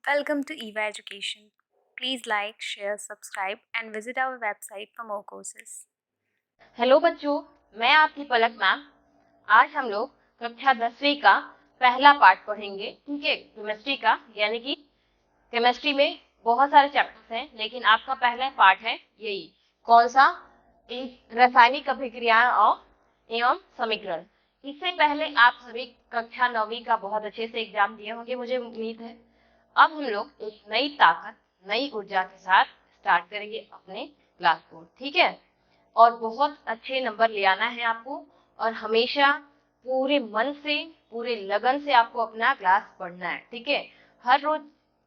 Welcome to EVA Education. Please like, share, subscribe, and visit our website for more courses. Hello बच्चों, मैं आपकी पलक ma'am. आज हम लोग कक्षा 10वीं का पहला पार्ट पढ़ेंगे। ठीक है, केमिस्ट्री का, यानी कि केमिस्ट्री में बहुत सारे चैप्टर्स हैं, लेकिन आपका पहला पार्ट है यही। कौन सा? एक रासायनिक अभिक्रियाएं और एवं समीकरण। इससे पहले आप सभी कक्षा 9वीं का बहुत अच्छे से एग्जाम दिए होंगे, मुझे उम्मीद है। अब हम लोग एक नई ताकत, नई ऊर्जा के साथ स्टार्ट करेंगे अपने क्लास को। ठीक है, और बहुत अच्छे नंबर ले आना है आपको, और हमेशा पूरे मन से, पूरे लगन से आपको अपना क्लास पढ़ना है। ठीक है, हर रोज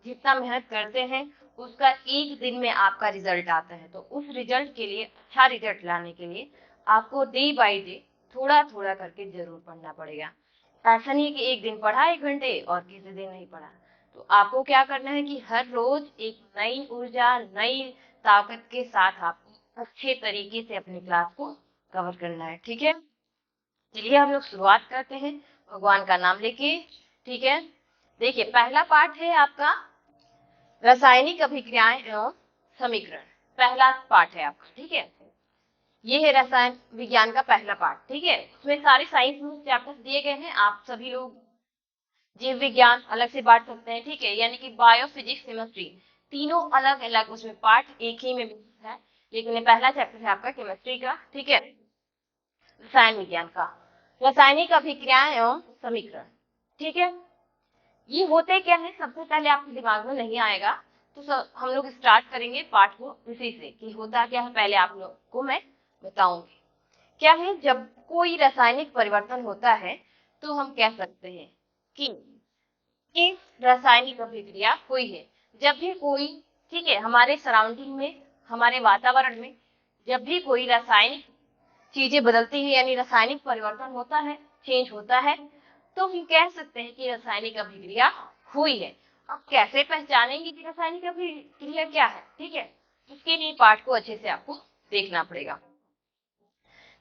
जितना मेहनत करते हैं उसका एक दिन में आपका रिजल्ट आता है, तो उस रिजल्ट के लिए, अच्छा रिजल्ट लाने के लिए आपको डे बाय डे थोड़ा थोड़ा करके जरूर पढ़ना पड़ेगा। ऐसा नहीं है कि एक दिन पढ़ा 1 घंटे और किसी दिन नहीं पढ़ा। तो आपको क्या करना है कि हर रोज एक नई ऊर्जा, नई ताकत के साथ आपको अच्छे तरीके से अपनी क्लास को कवर करना है। ठीक है, चलिए हम लोग शुरुआत करते हैं भगवान का नाम लेके। ठीक है, देखिए पहला पार्ट है आपका रासायनिक अभिक्रियाएं एवं समीकरण। पहला पार्ट है आपका। ठीक है, ये है रसायन विज्ञान का पहला पार्ट। ठीक है, उसमें सारे साइंस में चैप्टर्स दिए गए हैं। आप सभी लोग जीव विज्ञान अलग से बांट सकते हैं। ठीक है, यानी कि बायो, फिजिक्स, केमिस्ट्री, तीनों अलग अलग उसमें पार्ट एक ही में है, लेकिन ये पहला चैप्टर है आपका केमिस्ट्री का। ठीक है, रसायन विज्ञान का रासायनिक अभिक्रियाएं एवं समीकरण। ठीक है, ये होते क्या है, सबसे पहले आपके दिमाग में नहीं आएगा, तो हम लोग स्टार्ट करेंगे पाठ को इसी से कि होता क्या है। पहले आप लोग को मैं बताऊंगी क्या है। जब कोई रासायनिक परिवर्तन होता है तो हम कह सकते हैं कि एक रासायनिक अभिक्रिया हुई है। जब भी कोई, ठीक है, हमारे सराउंडिंग में, हमारे वातावरण में जब भी कोई रासायनिक चीजें बदलती है, यानी रासायनिक परिवर्तन होता है, चेंज होता है, तो हम कह सकते हैं कि रासायनिक अभिक्रिया हुई है। अब कैसे पहचानेंगे कि रासायनिक अभिक्रिया क्या है? ठीक है, इसके लिए पाठ को अच्छे से आपको देखना पड़ेगा।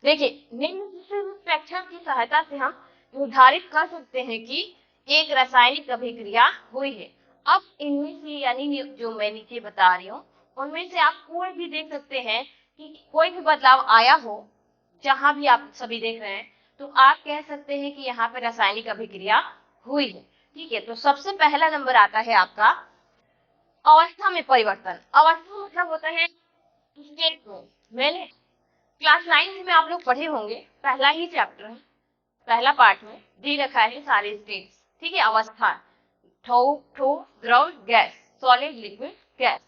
देखिए, निम्न प्रेक्षण की सहायता से हम निर्धारित कर सकते हैं कि एक रासायनिक अभिक्रिया हुई है। अब इनमें से, यानी जो मैं नीचे बता रही हूँ, उनमें से आप कोई भी देख सकते हैं कि कोई भी बदलाव आया हो, जहां भी आप सभी देख रहे हैं, तो आप कह सकते हैं कि यहाँ पे रासायनिक अभिक्रिया हुई है। ठीक है, तो सबसे पहला नंबर आता है आपका अवस्था में परिवर्तन। अवस्था मतलब होता है स्टेट में। मैंने क्लास 9 में आप लोग पढ़े होंगे, पहला ही चैप्टर है, पहला पार्ट में दे रखा है सारे स्टेट्स। ठीक है, अवस्था, ठोस, द्रव, गैस, सॉलिड, लिक्विड, गैस,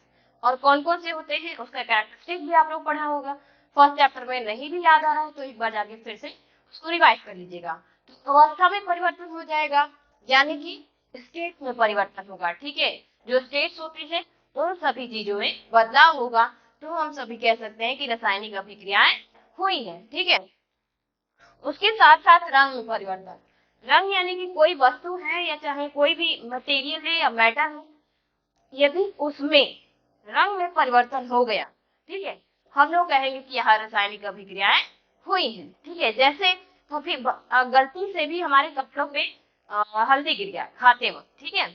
और कौन कौन से होते हैं उसका कैरेक्टरिस्टिक भी आप लोग पढ़ा होगा। फर्स्ट चैप्टर में नहीं भी याद आ रहा है तो एक बार जाके फिर से उसको रिवाइज कर लीजिएगा। तो अवस्था में परिवर्तन हो जाएगा, यानी कि स्टेट में परिवर्तन होगा। ठीक है, जो स्टेट्स होती है उन सभी चीजों में बदलाव होगा, तो हम सभी कह सकते हैं कि रासायनिक अभिक्रियाएं हुई है। ठीक है, उसके साथ साथ रंग में परिवर्तन। रंग यानी कि कोई वस्तु है या चाहे कोई भी मटेरियल है या मैटर है, यदि उसमें रंग में परिवर्तन हो गया, ठीक है, हम लोग कहेंगे कि यहाँ रासायनिक अभिक्रियाएं हुई हैं। ठीक है, जैसे कभी गलती से भी हमारे कपड़ों पे हल्दी गिर गया खाते वक्त। ठीक है,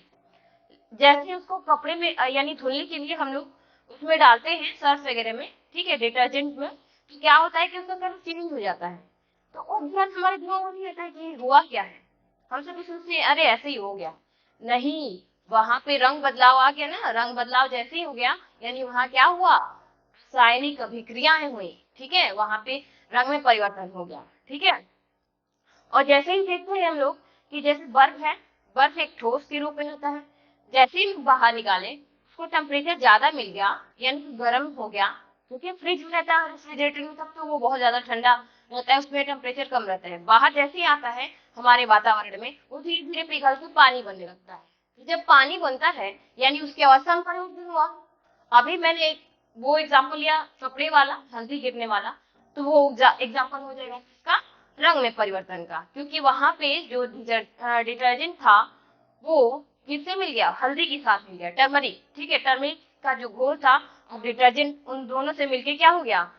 जैसे उसको कपड़े में यानी धुलने के लिए हम लोग उसमें डालते हैं सर्फ वगैरह में, ठीक है, डिटर्जेंट में, तो क्या होता है कि उसका कलर चेंज हो जाता है। तो उस बार हमारे दिमाग में नहीं आता है कि हुआ क्या है, हम सब सोचते हैं अरे ऐसे ही हो गया। नहीं, वहां पे रंग बदलाव आ गया ना, रंग बदलाव जैसे ही हो गया, यानी वहां क्या हुआ, रासायनिक अभिक्रियाएं हुई। ठीक है, वहां पे रंग में परिवर्तन हो गया। ठीक है, और जैसे ही देखते हैं हम लोग कि जैसे बर्फ है, बर्फ एक ठोस के रूप में होता है, जैसे ही बाहर निकाले उसको टेम्परेचर ज्यादा मिल गया, यानी कि गर्म हो गया, क्योंकि फ्रिज में रहता है रेफ्रिजरेटर में, तब तो वो बहुत ज्यादा ठंडा रहता है, उसमें टेम्परेचर कम रहता है। बाहर जैसे ही आता है हमारे वातावरण में, वो धीरे धीरे पिघल के पानी बनने लगता है। जब पानी बनता है, यानी उसकी अवस्था में परिवर्तन हुआ। अभी मैंने वो एग्जाम्पल लिया कपड़े वाला, हल्दी गिरने वाला, तो वो एग्जाम्पल हो जाएगा किसका, रंग में परिवर्तन का, क्योंकि वहां पे जो डिटर्जेंट था वो किससे मिल गया, हल्दी के साथ मिल गया, टर्मरिक। ठीक है, टर्मरिक का जो घोल था और डिटर्जेंट, उन दोनों से मिलके क्या हो गया,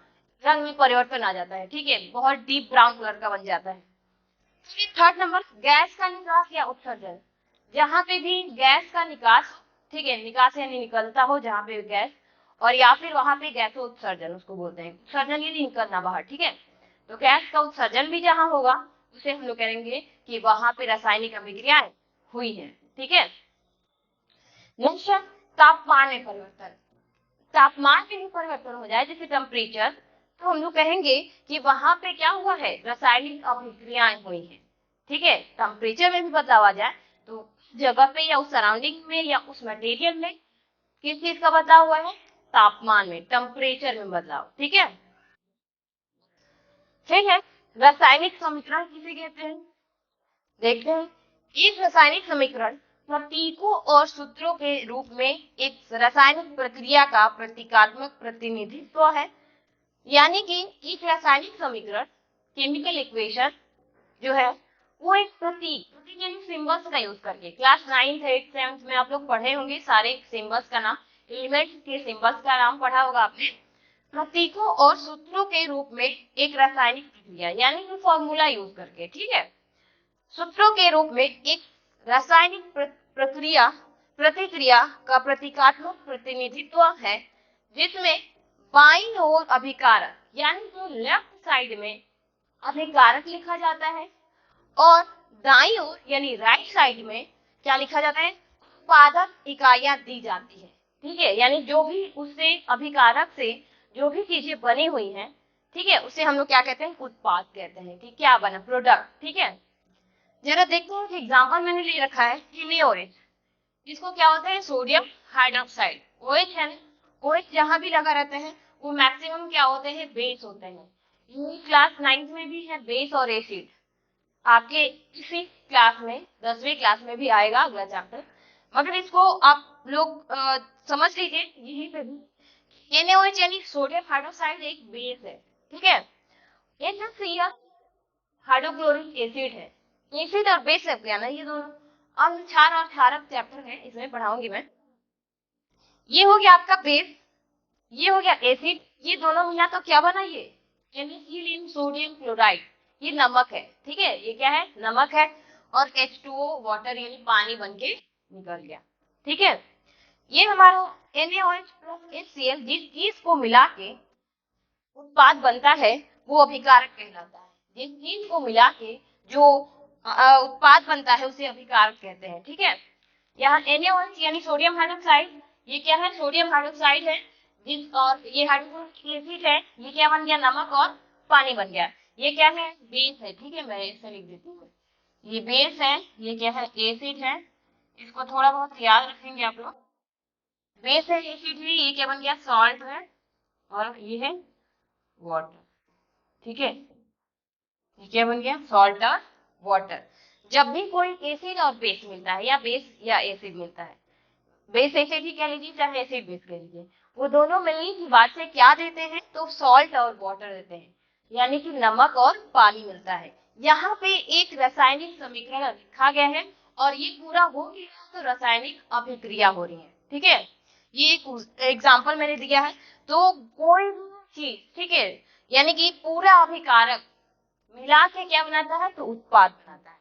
रंग में परिवर्तन आ जाता है। ठीक है, बहुत डीप ब्राउन कलर का बन जाता है। फिर थर्ड नंबर, गैस का निकास या उत्सर्जन। जहां पे भी गैस का निकास ठीक है, निकास यानी निकलता हो जहाँ पे गैस, और या फिर वहां पे गैसोत्सर्जन उसको बोलते हैं, उत्सर्जन यानी निकलना बाहर, ठीक है। तो गैस का उत्सर्जन भी जहाँ होगा उसे हम लोग कहेंगे कि वहां पे रासायनिक अभिक्रियाएं हुई है, ठीक है। नेक्स्ट है तापमान में परिवर्तन। तापमान में भी परिवर्तन हो जाए जैसे टेम्परेचर, तो हम लोग कहेंगे कि वहां पे क्या हुआ है, रासायनिक अभिक्रियाएं हुई है, ठीक है। टेम्परेचर में भी बदलाव आ जाए तो जगह पे या उस सराउंडिंग में या उस मटेरियल में किस चीज का बदलाव हुआ है, तापमान में, टेम्परेचर में बदलाव, ठीक है। ठीक है, रासायनिक समीकरण किसे कहते हैं, देखते हैं। इस रासायनिक समीकरण प्रतीकों और सूत्रों के रूप में एक रासायनिक प्रक्रिया का प्रतीकात्मक प्रतिनिधित्व है। यानी कि एक रासायनिक समीकरण, केमिकल इक्वेशन जो है वो एक प्रतीक यानी सिंबल्स का यूज करके, क्लास 9th 8th 7th में आप लोग पढ़े होंगे सारे सिंबल्स का नाम, एलिमेंट्स के सिंबल्स का नाम पढ़ा होगा आपने। प्रतीकों और सूत्रों के रूप में एक रासायनिक प्रक्रिया यानी कि फॉर्मूला यूज करके, ठीक है, सूत्रों के रूप में एक रासायनिक प्रक्रिया प्रतिक्रिया का प्रतीकात्मक प्रतिनिधित्व है, जिसमें बाईं ओर अभिकारक यानी जो लेफ्ट साइड में अभिकारक लिखा जाता है, और दाईं ओर यानी राइट साइड में क्या लिखा जाता है, उत्पादक इकाइयां दी जाती है, ठीक है। यानी जो भी उससे अभिकारक से जो भी चीजें बनी हुई हैं, ठीक है, उसे हम लोग क्या कहते हैं, उत्पाद कहते हैं कि क्या बना, प्रोडक्ट, ठीक है। जरा देखते हैं कि एग्जाम्पल मैंने ले रखा है NaOH, इसको क्या होता है, सोडियम हाइड्रोक्साइड, OH है, OH जहां भी लगा रहता है वो मैक्सिमम क्या होते हैं, बेस होते हैं। ये क्लास 9th में भी है बेस और एसिड, आपके इसी क्लास में 10वीं क्लास में भी आएगा अगला चैप्टर, मगर इसको आप लोग समझ लीजिए यहीं पे भी। NaOH यानी सोडियम हाइड्रोक्साइड एक बेस है, ठीक है। HCl हाइड्रोक्लोरिक एसिड है, एसिड और बेस है क्या ना ये दोनों। अब क्षार और क्षारक चैप्टर है, इसमें पढ़ाऊंगी मैं। ये हो गया आपका बेस, ये हो गया एसिड, ये दोनों मिला तो क्या बना, ये NaCl सोडियम क्लोराइड, ये नमक है, ठीक है, ये क्या है, नमक है। और H2O वाटर यानी पानी बन के निकल गया, ठीक है। ये हमारा NaOH प्लस HCl जिस चीज को मिला के उत्पाद बनता है वो अभिकारक कहलाता है, जिस चीज को मिला के जो उत्पाद बनता है उसे अभिकारक कहते हैं, ठीक है। यहाँ NaOH यानी सोडियम हाइड्रोक्साइड, ये क्या है, सोडियम हाइड्रोक्साइड है, जिस और ये हाइड्रोक्लोरिक एसिड है, ये क्या बन गया, नमक और पानी बन गया। ये क्या है, बेस है, ठीक है, मैं ऐसे लिख देती हूँ, ये बेस है, ये क्या है, एसिड है, इसको थोड़ा बहुत याद रखेंगे आप लोग। बेस है, एसिड है, ये क्या बन गया, सॉल्ट है, और ये है वाटर, ठीक है, ये क्या बन गया, सॉल्ट और वाटर। जब भी कोई एसिड और बेस मिलता है या बेस या एसिड मिलता है, बेस एसिड ही कह लीजिए चाहे एसिड बेस कह लीजिए, वो दोनों मिलने की बात से क्या देते हैं, तो सॉल्ट और वाटर देते हैं, यानी कि नमक और पानी मिलता है। यहाँ पे एक रासायनिक समीकरण लिखा गया है और ये पूरा हो गया तो रासायनिक अभिक्रिया हो रही है, ठीक है। ये एक एग्जाम्पल मैंने दिया है। तो कोई भी चीज, ठीक है, यानी कि पूरा अभिकारक मिला के क्या बनाता है, तो उत्पाद बनाता है,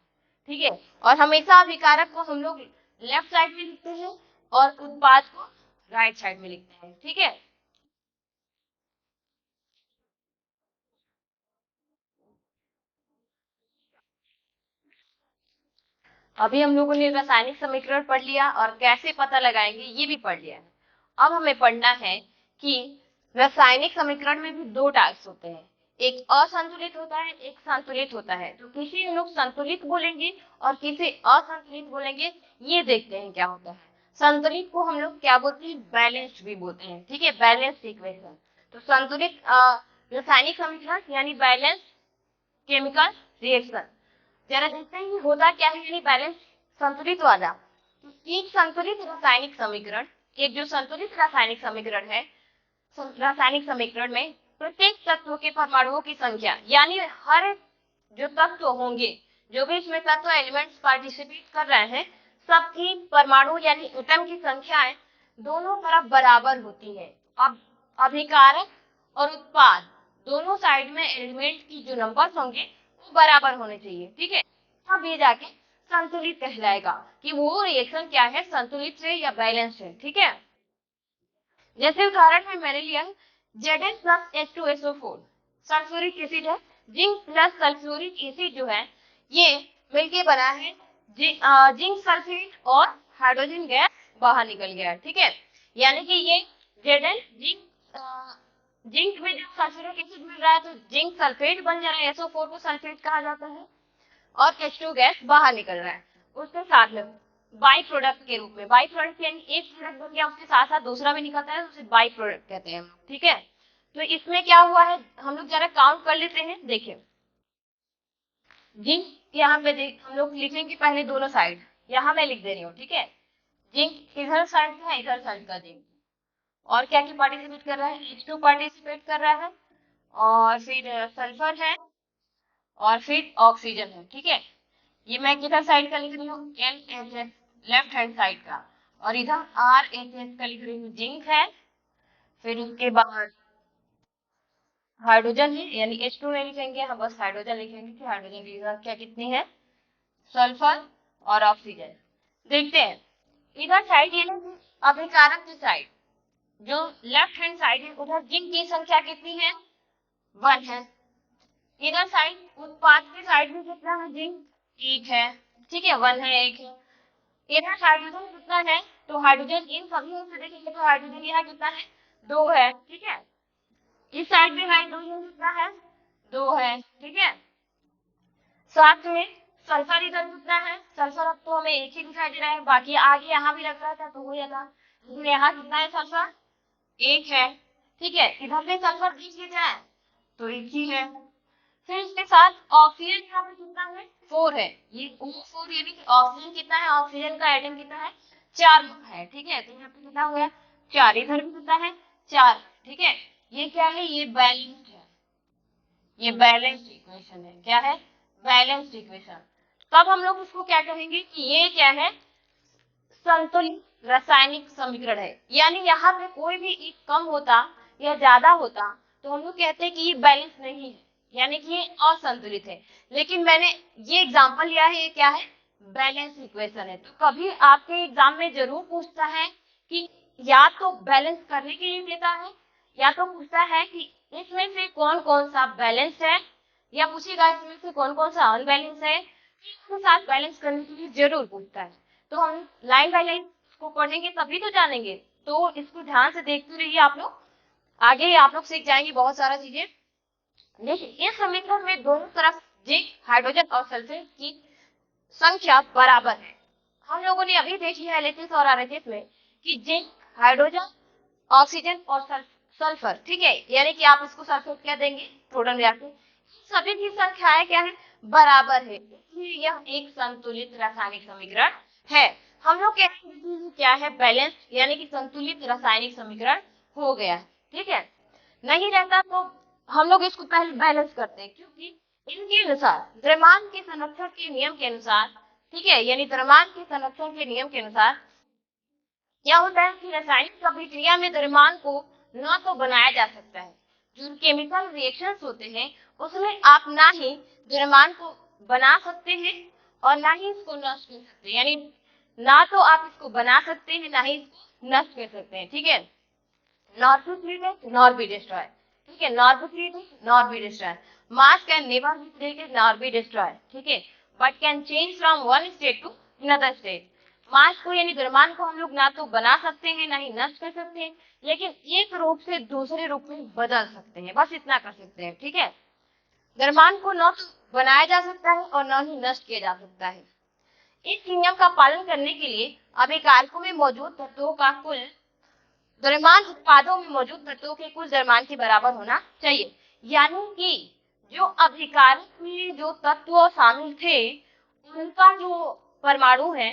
ठीक है। और हमेशा अभिकारक को हम लोग लेफ्ट साइड में लिखते हैं और उत्पाद को राइट साइड में लिखते हैं, ठीक है। अभी हम लोगों ने रासायनिक समीकरण पढ़ लिया और कैसे पता लगाएंगे ये भी पढ़ लिया है। अब हमें पढ़ना है कि रासायनिक समीकरण में भी दो टाइप्स होते हैं, एक असंतुलित होता है, एक संतुलित होता है। तो किसी हम लोग संतुलित बोलेंगे और किसी असंतुलित बोलेंगे, ये देखते हैं क्या होता है। संतुलित को हम लोग क्या बोलते हैं, बैलेंस्ड भी बोलते हैं, ठीक है, बैलेंस्ड इक्वेशन। तो संतुलित रासायनिक समीकरण यानी बैलेंस केमिकल रिएक्शन, जरा देखते हैं ये होता क्या है, यानी बैलेंस संतुलित वाला। तो एक संतुलित रासायनिक समीकरण, एक जो संतुलित रासायनिक समीकरण है, रासायनिक समीकरण में प्रत्येक तत्व के परमाणुओं की संख्या, यानी हर जो तत्व होंगे, जो भी इसमें तत्व एलिमेंट्स पार्टिसिपेट कर रहे हैं, सबकी परमाणु यानी एटम की संख्याएं दोनों तरफ बराबर होती है। अब अभिकारक और उत्पाद दोनों साइड में एलिमेंट की जो नंबर्स होंगे वो बराबर होने चाहिए, ठीक है। अब ये जाके संतुलित कहलाएगा, कि वो रिएक्शन क्या है, संतुलित है या बैलेंस्ड है। ठीक है, जैसे उदाहरण में मैंने लिया है Zn plus H2SO4 sulphuric acid है, जिंक प्लस सल्फ्यूरिक एसिड जो है ये मिलके बना है जिंक सल्फेट और हाइड्रोजन गैस बाहर निकल गया है। ठीक है, यानी कि ये Zn जिंक में जब सल्फ्यूरिक एसिड मिल रहा है तो जिंक सल्फेट बन जा रहा है, SO4 को सल्फेट कहा जाता है, और H2 गैस बाहर निकल रहा है। उसके साथ में बाई प्रोडक्ट के रूप में, बाई प्रोडक्ट यानी एक प्रोडक्ट बन गया उसके साथ साथ दूसरा भी निकलता है, उसे बाई प्रोडक्ट कहते हैं हम लोग। ठीक है, तो इसमें क्या हुआ है हम लोग जरा काउंट कर लेते हैं। देखिए जिंक यहाँ पे हम लोग लिखेंगे पहले दोनों साइड, यहाँ मैं लिख दे रही हूँ। ठीक है, जिंक इधर साइड का है, इधर साइड का जिंक, और क्या क्या पार्टिसिपेट कर रहा है, H2 पार्टिसिपेट कर रहा है, और फिर सल्फर है, और फिर ऑक्सीजन है। ठीक है, ये मैं किधर साइड का लिख रही हूँ, LHS लेफ्ट हैंड साइड का, और इधर RHS का लिख रही हूँ, जिंक है, फिर उसके बाद हाइड्रोजन है, यानी H2 नहीं लिखेंगे हम, बस हाइड्रोजन लिखेंगे कि हाइड्रोजन की इधर क्या कितनी है, सल्फर और ऑक्सीजन। देखते हैं इधर साइड, ये अभिकारक की साइड जो लेफ्ट हैंड साइड है, उधर जिंक की संख्या कितनी है, 1 है। इधर साइड उत्पाद की साइड में कितना है, जिंक 1 है। ठीक है, 1 है, 1 है। इधर हाइड्रोजन कितना है, तो हाइड्रोजन इन सभी से देखेंगे तो हाइड्रोजन यहाँ कितना है, 2 है। ठीक है, इस साइड में हाइड्रोजन कितना है, 2 है। ठीक है, साथ में सल्फर इधर कितना है, सल्फर अब तो हमें एक ही दिखाई दे रहा है, बाकी आगे यहाँ भी लग रहा था तो हो जाता, लेकिन यहाँ कितना है, सल्फर 1 है। ठीक है, इधर भी सल्फर दिख जाए तो 1 ही है। फिर इसके साथ ऑक्सीजन यहाँ पे कितना है, 4 है। ये O4 यानी कि ऑक्सीजन कितना है, ऑक्सीजन का एटम कितना है, 4 है। ठीक है, तो यहाँ पे कितना हो गया, 4, इधर भी कितना है, 4। ठीक है, ये क्या है, ये बैलेंस्ड है, ये बैलेंस्ड इक्वेशन है। क्या है, बैलेंस्ड इक्वेशन। तब हम लोग उसको क्या कहेंगे कि ये क्या है, संतुलित रासायनिक समीकरण है। यानी यहाँ पे कोई भी एक कम होता या ज्यादा होता तो हम लोग कहते हैं कि ये बैलेंस नहीं है, यानी कि ये असंतुलित है। लेकिन मैंने ये एग्जांपल लिया है, ये क्या है, बैलेंस इक्वेशन है। तो कभी आपके एग्जाम में जरूर पूछता है कि या तो बैलेंस करने के लिए देता है, या तो पूछता है कि इसमें से कौन कौन सा बैलेंस है, या पूछेगा इसमें से कौन कौन सा अनबैलेंस है, इसके साथ बैलेंस करने के लिए जरूर पूछता है। तो हम लाइन बाय लाइन इसको पढ़ेंगे तभी तो जानेंगे, तो इसको ध्यान से देखते रहिए आप लोग, आगे आप लोग सीख जाएंगे बहुत सारा चीजें। देखिए इस समीकरण में दोनों तरफ जिंक, हाइड्रोजन और सल्फर की संख्या बराबर है। हम लोगों ने अभी देख लिया LHS और RHS में कि जिंक, हाइड्रोजन, ऑक्सीजन और सल्फर, ठीक है, यानी कि आप इसको सल्फर क्या देंगे, प्रोटॉन रिएक्टर, सभी की संख्याएं क्या है, बराबर है, इसलिए यह एक संतुलित रासायनिक समीकरण है। हम लोग कहेंगे क्या है, बैलेंस, यानी कि संतुलित रासायनिक समीकरण हो गया। ठीक है, नहीं रहता तो हम लोग इसको पहले बैलेंस करते हैं, क्योंकि इनके अनुसार द्रव्यमान के संरक्षण के नियम के अनुसार, ठीक है, यानी द्रव्यमान के संरक्षण के नियम के अनुसार क्या होता है कि रासायनिक अभिक्रिया में द्रव्यमान को न तो बनाया जा सकता है, जो केमिकल रिएक्शंस होते हैं उसमें आप ना ही द्रव्यमान को बना सकते हैं और ना ही इसको नष्ट कर सकते हैं, यानी ना तो आप इसको बना सकते हैं ना ही इसको नष्ट कर सकते हैं। ठीक है, nor to create nor be destroy, ठीक है, nor to create nor be destroy, mass can never be created nor be destroyed, ठीक है, but can change from one state to another state। मास को यानी द्रव्यमान को हम लोग ना तो बना सकते हैं ना ही नष्ट कर सकते हैं, लेकिन एक रूप से दूसरे रूप में बदल सकते हैं, बस इतना कर सकते हैं। ठीक है, द्रव्यमान को न तो बनाया जा सकता है और न ही नष्ट किया जा सकता है। इस नियम का पालन करने के लिए अभिकारकों में मौजूद तत्वों का कुल द्रव्यमान उत्पादों में मौजूद तत्वों के कुल द्रव्यमान के बराबर होना चाहिए, यानी कि जो अभिकारक में जो तत्व शामिल थे उनका जो परमाणु है,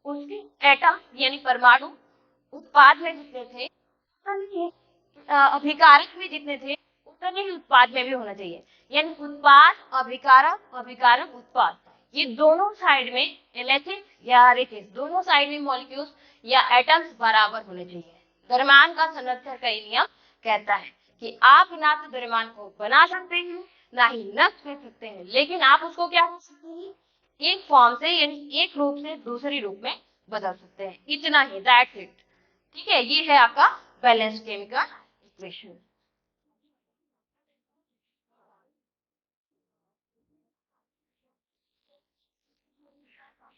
उसके एटम यानी परमाणु उत्पाद में जितने थे अभिकारक में जितने थे उतने ही उत्पाद में भी होना चाहिए, यानी उत्पाद, अभिकारक, अभिकारक, उत्पाद, ये दोनों साइड में LHS या RHS दोनों साइड में मॉलिक्यूल्स या एटम्स बराबर होने चाहिए। द्रव्यमान का संरक्षण का नियम कहता है कि आप ना तो द्रव्यमान को बना सकते हैं ना ही नष्ट कर सकते हैं, लेकिन आप उसको क्या कर सकते हैं, एक फॉर्म से यानी एक रूप से दूसरी रूप में बदल सकते हैं, इतना ही, दैट्स इट। ठीक है, ये है आपका बैलेंस केमिकल इक्वेशन।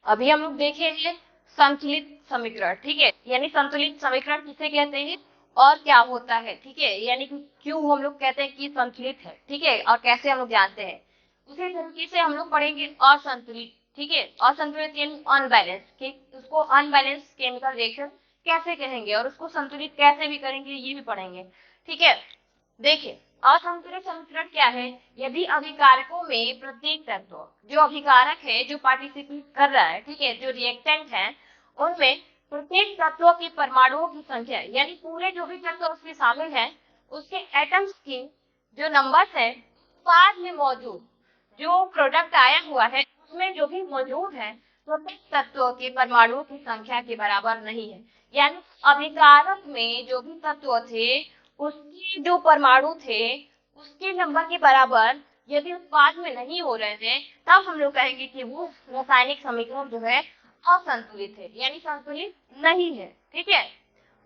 अभी हम लोग देखे हैं संतुलित समीकरण, ठीक है, यानी संतुलित समीकरण किसे कहते हैं और क्या होता है, ठीक है, यानी कि क्यों हम लोग कहते हैं कि संतुलित है, ठीक है, और कैसे हम लोग जानते हैं। उसी तरीके से हम लोग पढ़ेंगे असंतुलित, ठीक है, असंतुलित यानी अनबैलेंस, कि उसको अनबैलेंस केमिकल रिएक्शन कैसे कहेंगे और उसको संतुलित कैसे भी करेंगे, ये भी पढ़ेंगे। ठीक है, देखिए, असंतुलित समीकरण क्या है? यदि अभिकारकों में प्रत्येक तत्व, जो अभिकारक है, जो पार्टिसिपेट कर रहा है, ठीक है, जो रिएक्टेंट है, उनमें प्रत्येक तत्व की परमाणुओं की संख्या, यानी पूरे जो भी तत्व उसमें शामिल है, उसके एटम्स की जो नंबर्स है, बाद में मौजूद जो प्रोडक्ट आया हुआ है उसमें जो भी मौजूद है, प्रत्येक तत्व के परमाणुओं की संख्या के बराबर नहीं है। यानी अभिकारक में जो भी तत्व थे उसके जो परमाणु थे उसके नंबर के बराबर यदि उत्पाद में नहीं हो रहे हैं, तब हम लोग कहेंगे कि वो रासायनिक समीकरण जो है असंतुलित है, यानी संतुलित नहीं है। ठीक है,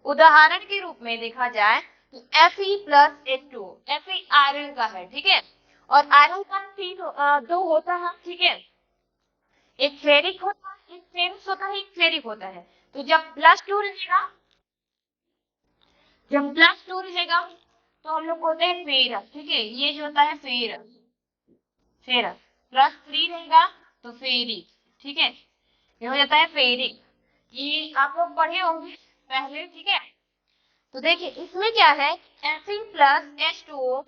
उदाहरण के रूप में देखा जाए तो Fe+H2, Fe आयरन का है, ठीक है, और आयरन का दो होता है, ठीक है, एक फेरिक होता है, एक फेरस होता है, एक फेरिक होता है। तो जब प्लस टू रहेगा तो हम लोग बोलते हैं फेरस, ठीक है, ये जो होता है फेरस, फेरस +3 रहेगा तो फेरिक, ठीक है, ये हो जाता है फेरिक। ये आप लोग पढ़े होंगे पहले, ठीक है। तो देखिए इसमें क्या है, Fe+H2O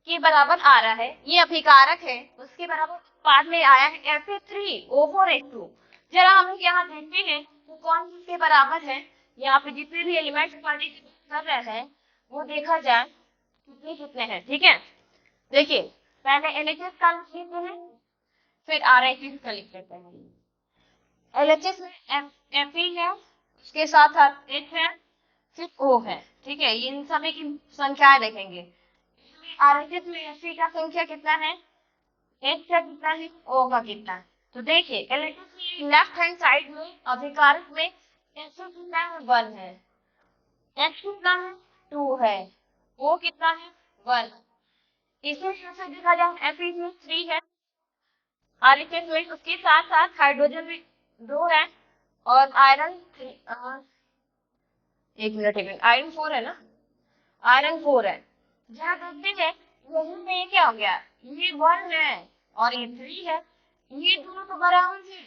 के बराबर आ रहा है, ये अभिकारक है, उसके बराबर बाद में आया है Fe3O4H2। जरा हम लोग यहाँ देखते हैं तो कौन किसके बराबर है, यहाँ पे जितने भी एलिमेंट्स पार्टिसिपेट कर रहे हैं वो देखा जाए कितने कितने हैं। ठीक है, देखिए पहले LHS का लिख लेते हैं, फिर RHS का लिख लेते हैं। LHS में Fe है, उसके साथ साथ H है, फिर O है, ठीक है, इन सभी की संख्याएं देखेंगे। RHS में Fe का संख्या कितना है, H का कितना है, O का कितना है। तो देखिए LHS में लेफ्ट हैंड साइड में अभिकारक में Fe कितना है, 1 है, H कितना है, 2 है, O कितना है, 1। इसी तरह से देखा जाए Fe में 3 है, RHS में उसके साथ साथ हाइड्रोजन में 2 है, और आयरन एक मिनट आयरन 4 है ना, आयरन 4 है। जहाँ देखते हैं यहीं पे ये क्या हो गया, ये 1 है और ये 3 है, ये दोनों तो बराबर है,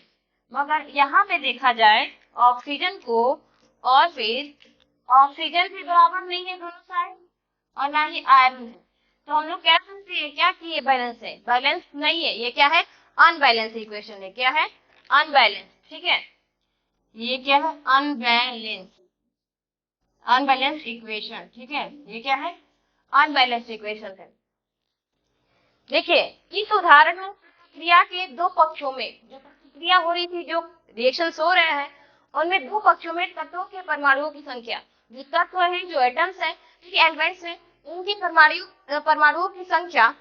मगर यहाँ पे देखा जाए ऑक्सीजन को, और फिर ऑक्सीजन भी बराबर नहीं है दोनों साइड, और ना ही आयरन है। तो हम लोग कह सकते हैं क्या कि ये बैलेंस है, बैलेंस नहीं है, ये क्या है, अनबैलेंस इक्वेशन है। क्या है, अनबैलेंस, ठीक है, ये क्या है, अनबैलेंस, अनबैलेंस इक्वेशन, ठीक है, ये क्या है, अनबैलेंस इक्वेशन है। देखिए इस उदाहरण में प्रतिक्रिया के दो पक्षों में जो प्रतिक्रिया हो रही थी, जो रिएक्शन हो रहे हैं, उनमें दो पक्षों में तत्वों के परमाणुओं की संख्या, जो तत्व है, जो एटम्स है, एलिमेंट्स है, उनके परमाणुओं की संख्या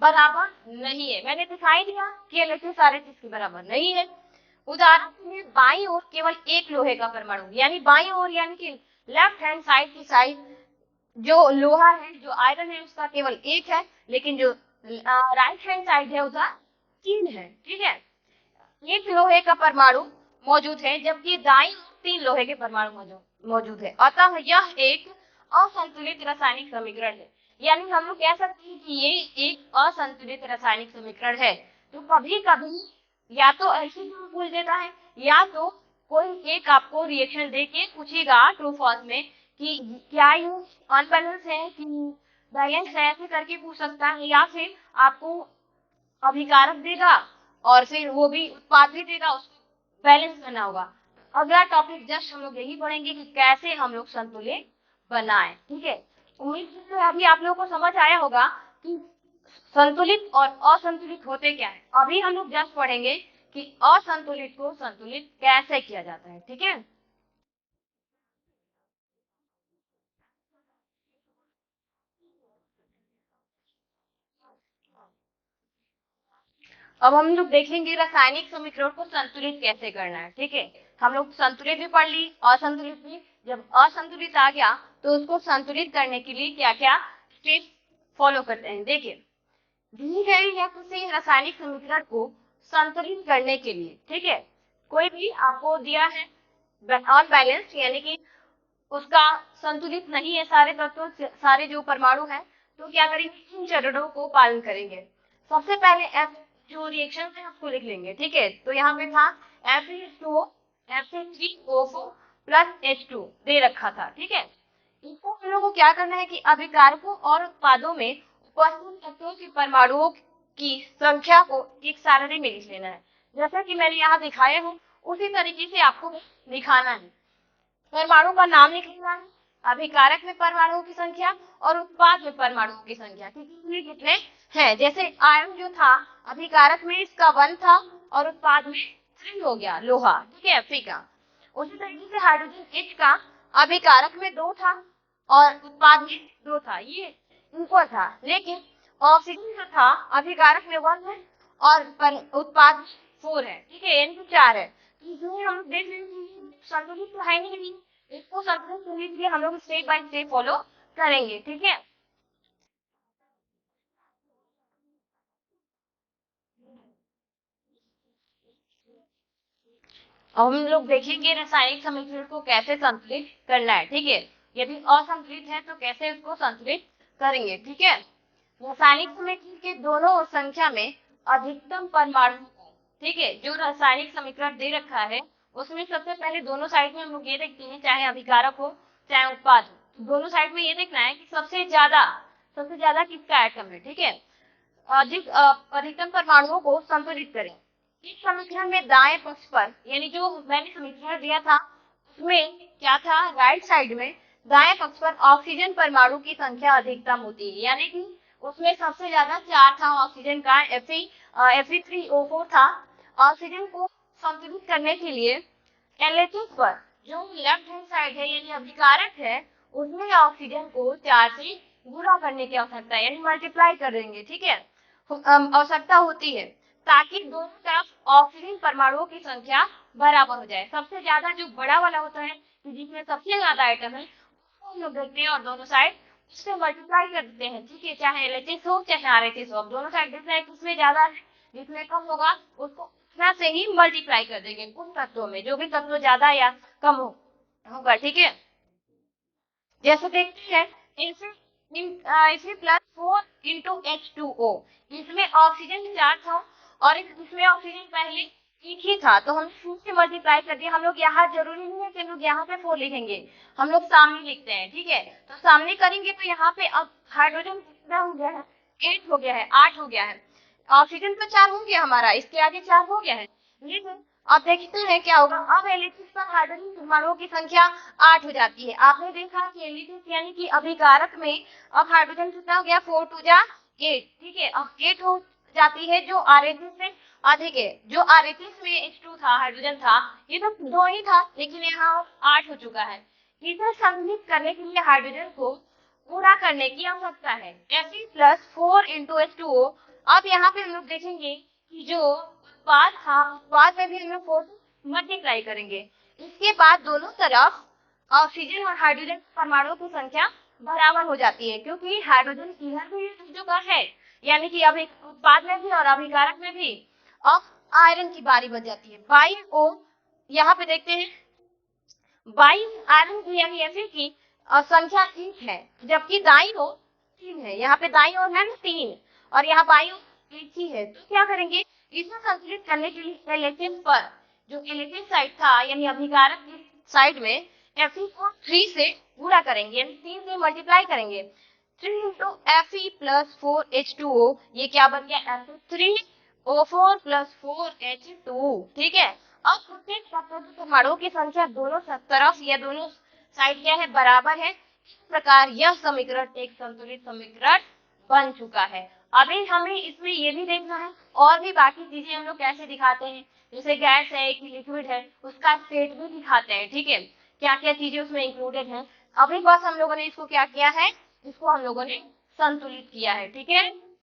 बराबर नहीं है। मैंने दिखाई दिया कि एलएचएस आरएचएस के बराबर नहीं है। उदाहरण के लिए बाईं ओर केवल एक लोहे का परमाणु, यानी बाईं ओर यानी कि लेफ्ट हैंड साइड की साइड जो लोहा है, जो आयरन है, उसका केवल एक है, लेकिन जो राइट हैंड साइड है उसका 3 है। ठीक है, एक लोहे का परमाणु मौजूद है, जबकि दाईं ओर 3 लोहे के परमाणु मौजूद है। अतः यह एक असंतुलित रासायनिक समीकरण है, यानी हम लोग कह सकते हैं कि ये एक असंतुलित रासायनिक समीकरण है। तो कभी कभी या तो ऐसे भूल देता है, या तो कोई एक आपको रिएक्शन देके पूछेगा ट्रू फॉल्स में कि क्या ये अनबैलेंस है कि बैलेंस है, ऐसे करके पूछ सकता है, या फिर आपको अभिकारक देगा और फिर वो भी उत्पाद भी देगा, उसको बैलेंस करना होगा। अगला टॉपिक जस्ट हम लोग यही पढ़ेंगे कि कैसे हम लोग संतुलित बनाएं। ठीक है, उम्मीद है अभी आप लोगों को समझ आया होगा कि संतुलित और असंतुलित होते क्या है। अभी हम लोग जस्ट पढ़ेंगे कि असंतुलित को संतुलित कैसे किया जाता है। ठीक है, अब हम लोग देखेंगे रासायनिक समीकरण को संतुलित कैसे करना है। ठीक है, हम लोग संतुलित भी पढ़ ली, असंतुलित भी। जब असंतुलित आ गया तो उसको संतुलित करने के लिए क्या क्या स्टेप फॉलो करते हैं। देखिए, दी गई या किसी रासायनिक समीकरण को संतुलित करने के लिए, ठीक है, कोई भी आपको दिया है अनबैलेंस्ड, यानी कि उसका संतुलित नहीं है सारे तत्व, सारे जो परमाणु हैं, तो क्या करेंगे, इन चरणों को पालन करेंगे। सबसे पहले एफ जो रिएक्शन है उसको लिख लेंगे। ठीक है, तो यहाँ पे था Fe2O Fe3O4 प्लस H2 दे रखा था। ठीक है, इसको हम लोग को क्या करना है कि अभिकारकों और उत्पादों में उपस्थित तत्वों के परमाणुओं की संख्या को एक सारणी में लिख लेना है। जैसा कि मैंने यहाँ दिखाया हूँ उसी तरीके से आपको दिखाना है। परमाणु का नाम लिख लेना है, अभिकारक में परमाणुओं की संख्या और उत्पाद में परमाणुओं की संख्या कितने हैं। जैसे आयरन जो था अभिकारक में इसका 1 था और उत्पाद में 3 हो गया, लोहा। ठीक है, Fe का। उसी तरीके से हाइड्रोजन H का अभिकारक में 2 था और उत्पाद में 2 था, ये इक्वल था। लेकिन ऑक्सीजन जो था अभिकारक में 1 है और उत्पाद 4 है। ठीक है, यानी कि 4 है। इसमें हम देख रहे हैं संतुलित तो है नहीं, इसको संतुलित करने के लिए हम लोग स्टेप बाय स्टेप फॉलो करेंगे। ठीक है, अब हम लोग देखेंगे रासायनिक समीकरण को कैसे संतुलित करना है। ठीक है, यदि असंतुलित है तो कैसे उसको संतुलित करेंगे। ठीक है, रासायनिक समीकरण के दोनों संख्या में अधिकतम परमाणु को, ठीक है, जो रासायनिक समीकरण दे रखा है उसमें सबसे पहले दोनों साइड में हम लोग ये देखते हैं, चाहे अभिकारक हो चाहे उत्पाद हो, दोनों साइड में ये देखना है कि सबसे ज्यादा किसका एटम है। ठीक है, अधिकतम परमाणुओं को संतुलित करें। इस समीकरण में दाएं पक्ष पर, यानी जो मैंने समीकरण दिया था उसमें क्या था, राइट साइड में दाएं पक्ष पर ऑक्सीजन परमाणु की संख्या अधिकतम होती है, यानी कि उसमें सबसे ज्यादा 4 था ऑक्सीजन का, Fe3O4 था। ऑक्सीजन को संतुलित करने के लिए LHS पर जो लेफ्ट हैंड साइड है यानी अभिकारक है उसमें ऑक्सीजन को 4 से गुणा करने की आवश्यकता है, यानी मल्टीप्लाई कर देंगे। ठीक है, आवश्यकता होती है ताकि दोनों तरफ ऑक्सीजन परमाणुओं की संख्या बराबर हो जाए। सबसे ज्यादा जो बड़ा वाला होता है जिसमें सबसे ज्यादा आइटम है उसको हम लोग देखते हैं और दोनों साइड उससे मल्टीप्लाई कर देते हैं। ठीक है, चाहे LHS हो चाहे RHS हो, अब दोनों साइड देखना है किसमें ज्यादा है, जिसमें कम होगा उसको उतना से ही मल्टीप्लाई कर देंगे उन तत्वों में, जो भी तत्व ज्यादा या कम होगा। ठीक है, जैसे देखते हैं Fe+4 × H2O, इसमें ऑक्सीजन 4 था और इसमें ऑक्सीजन पहले एक ही था, तो हम 2 से मल्टीप्लाई कर दिया। हम लोग यहाँ जरूरी नहीं है कि हम लोग यहाँ पे 4 लिखेंगे, हम लोग सामने लिखते हैं। ठीक है, तो सामने करेंगे तो यहाँ पे अब हाइड्रोजन कितना हो गया है, 8 हो गया है, 8 हो गया है। ऑक्सीजन तो 4 हो गया हमारा, इसके आगे 4 हो गया है। लेकिन अब देखते हैं क्या होगा, अब LHS पर हाइड्रोजन परमाणुओं की संख्या 8 हो जाती है। आपने देखा कि LHS यानी कि अभिकारक में अब हाइड्रोजन कितना हो गया, 4 2 जा 8। ठीक है, अब 8 हो जाती है जो RHS से अधिक है। जो RHS में H2 था, हाइड्रोजन था, ये तो 2 ही था, लेकिन यहाँ 8 हो चुका है। इसे संतुलित करने के लिए हाइड्रोजन को गुणा करने की आवश्यकता है, Fe+4 × H2O। अब यहाँ पे हम लोग देखेंगे कि जो उत्पाद था उत्पाद में भी हम लोग 4 मल्टीप्लाई करेंगे। इसके बाद दोनों तरफ ऑक्सीजन और हाइड्रोजन परमाणुओं की संख्या बराबर हो जाती है, क्योंकि हाइड्रोजन इधर भी जो का है, यानी कि अभी उत्पाद में भी और अभिकारक में भी अब आयरन की बारी बच जाती है। बाई ओर यहाँ पे देखते हैं, बाई आयरन की यानी Fe की संख्या 1 है, जबकि दाईं ओर 3 है। यहाँ पे दाईं ओर है ना 3 और यहाँ बाईं ओर 1 ही है। तो क्या करेंगे, इसे संतुलित करने के लिए LHS पर जो LHS साइड था यानी अभिकारक की साइड में Fe को 3 से गुणा करेंगे, यानी 3 से मल्टीप्लाई करेंगे। 3 × Fe+4H2O, ये क्या बन गया, Fe3O4 + 4H2। ठीक है, अब प्रत्येक तत्व के परमाणुओं की संख्या दोनों तरफ या दोनों साइड क्या है, बराबर है। इस प्रकार यह समीकरण एक संतुलित समीकरण बन चुका है। अभी हमें इसमें ये भी देखना है और भी बाकी चीजें हम लोग कैसे दिखाते हैं, जैसे गैस है कि लिक्विड है उसका स्टेट भी दिखाते हैं। ठीक है, क्या क्या चीजें उसमें इंक्लूडेड है। अभी बस हम लोगों ने इसको क्या किया है, इसको हम लोगों ने संतुलित किया है। ठीक है।